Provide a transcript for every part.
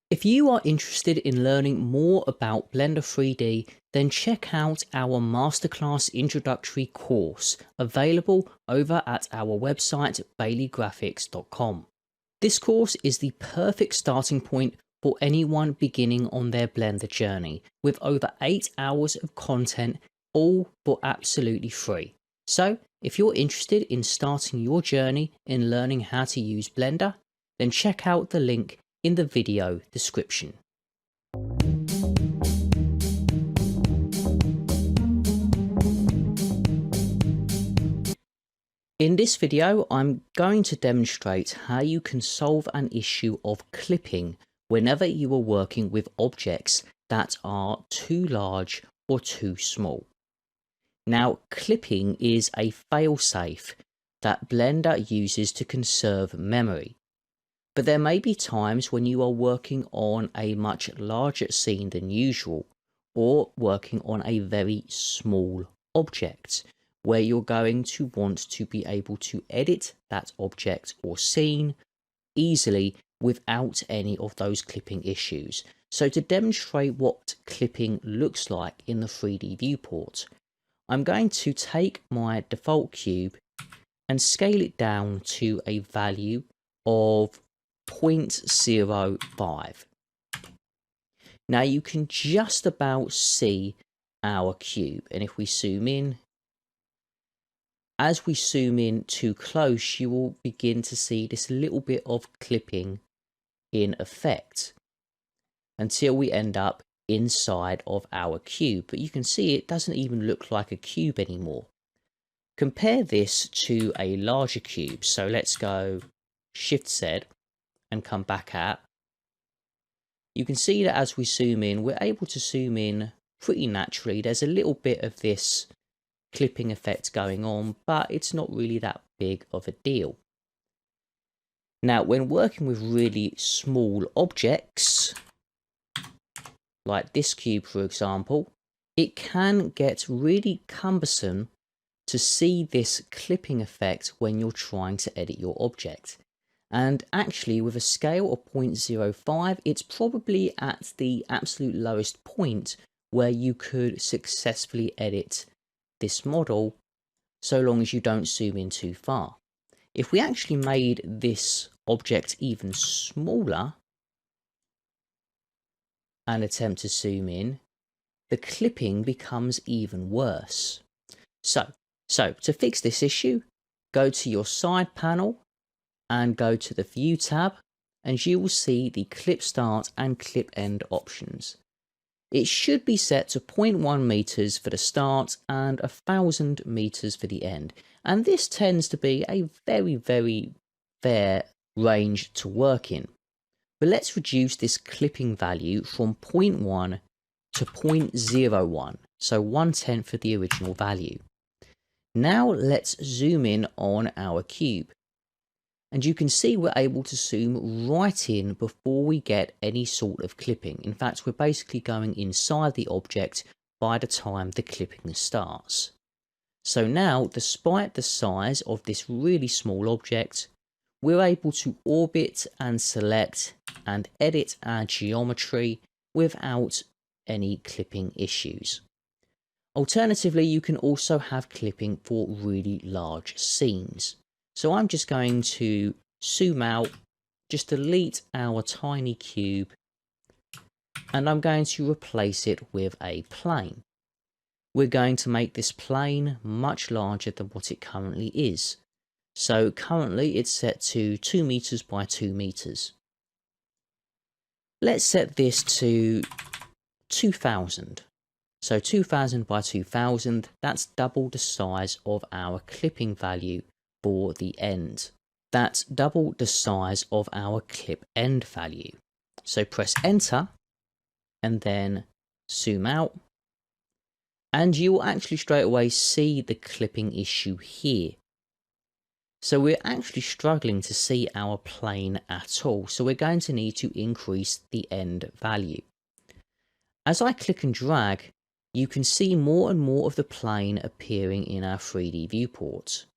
If you are interested in learning more about Blender 3D, then check out our masterclass introductory course available over at our website baileygraphics.com. This course is the perfect starting point for anyone beginning on their Blender journey, with over 8 hours of content, all for absolutely free. So if you're interested in starting your journey in learning how to use Blender, then check out the link in the video description. In this video, I'm going to demonstrate how you can solve an issue of clipping whenever you are working with objects that are too large or too small. Now, clipping is a failsafe that Blender uses to conserve memory. But there may be times when you are working on a much larger scene than usual, or working on a very small object, where you're going to want to be able to edit that object or scene easily without any of those clipping issues. So to demonstrate what clipping looks like in the 3D viewport, I'm going to take my default cube and scale it down to a value of 0.05. Now you can just about see our cube, and if we zoom in, as we zoom in too close, you will begin to see this little bit of clipping in effect until we end up inside of our cube. But you can see it doesn't even look like a cube anymore. Compare this to a larger cube. So let's go Shift Z and come back at. You can see that as we zoom in, we're able to zoom in pretty naturally. There's a little bit of this clipping effect going on, but it's not really that big of a deal. Now, when working with really small objects, like this cube for example, it can get really cumbersome to see this clipping effect when you're trying to edit your object. And actually, with a scale of 0.05, it's probably at the absolute lowest point where you could successfully edit this model, so long as you don't zoom in too far. If we actually made this object even smaller and attempt to zoom in, the clipping becomes even worse. So to fix this issue, go to your side panel and go to the View tab, and you will see the Clip Start and Clip End options. It should be set to 0.1 meters for the start and 1000 meters for the end. And this tends to be a very fair range to work in. But let's reduce this clipping value from 0.1 to 0.01, so 1/10 of the original value. Now let's zoom in on our cube. And you can see we're able to zoom right in before we get any sort of clipping. In fact, we're basically going inside the object by the time the clipping starts. So now, despite the size of this really small object, we're able to orbit and select and edit our geometry without any clipping issues. Alternatively, you can also have clipping for really large scenes. So I'm just going to zoom out, just delete our tiny cube, and I'm going to replace it with a plane. We're going to make this plane much larger than what it currently is. So currently it's set to 2 meters by 2 meters. Let's set this to 2000. So 2000 by 2000, that's double the size of our clipping value for the end. That's double the size of our clip end value. So press enter and then zoom out, and you will actually straight away see the clipping issue here. So we're actually struggling to see our plane at all, so we're going to need to increase the end value. As I click and drag, you can see more and more of the plane appearing in our 3D viewport.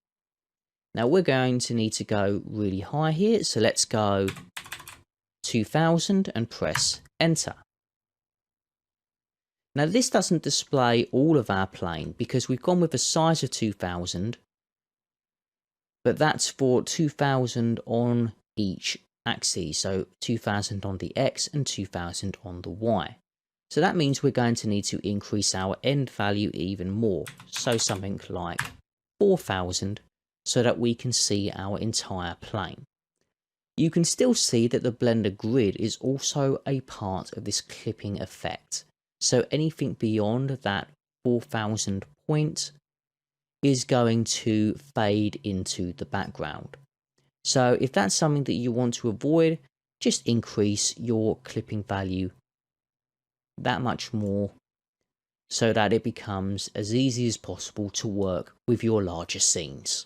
Now we're going to need to go really high here, so let's go 2000 and press enter. Now this doesn't display all of our plane because we've gone with a size of 2000, but that's for 2000 on each axis, so 2000 on the X and 2000 on the Y. So that means we're going to need to increase our end value even more, so something like 4000, so that we can see our entire plane. You can still see that the Blender grid is also a part of this clipping effect. So anything beyond that 4000 point is going to fade into the background. So if that's something that you want to avoid, just increase your clipping value that much more so that it becomes as easy as possible to work with your larger scenes.